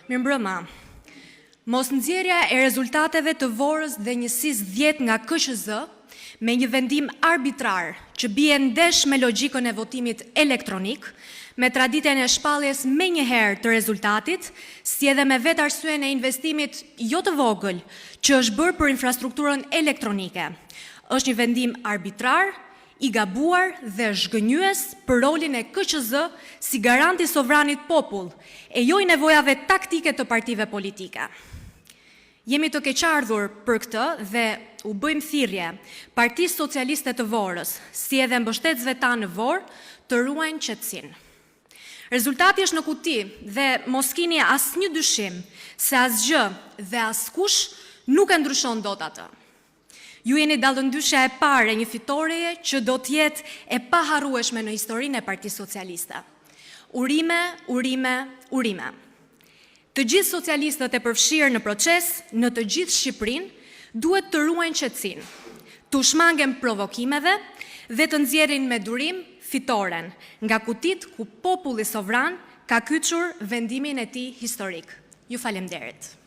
Mirëmbrëma. Mos nxjerrja e rezultateve të Vorës dhe njësisë 10 nga KQZ me një vendim arbitrar që bie ndesh me logjikën e votimit elektronik, me traditën e shpalljes menjëherë të rezultatit, si edhe me vetë arsyeën e investimit jo të vogël që është bërë për infrastrukturën elektronike. Është një vendim arbitrar, i gabuar dhe zhgënjyes për rolin e KQZ si garanti sovranit popull e jo i nevojave taktike të partive politike. Jemi të keqardhur për këtë dhe u bëjmë thirrje Partisë Socialiste të Vorës, si edhe mbështetësve tanë në Vorë, të ruajnë qetësinë. Rezultati është në kuti dhe mos keni asnjë dyshim se asgjë dhe askush nuk e ndryshon dot atë. Ju jeni dallëndyshja e parë e një fitoreje që do të jetë e paharrueshme në historinë e Partisë Socialiste. Urime, urime, urime. Të gjithë socialistët e përfshirë në proces, në të gjithë Shqipërinë, duhet të ruajnë qetësinë, të shmangen provokimeve dhe të nxjerrin me durim fitoren nga kutit ku populli sovran ka kyçur vendimin e tij historik. Ju falemnderit.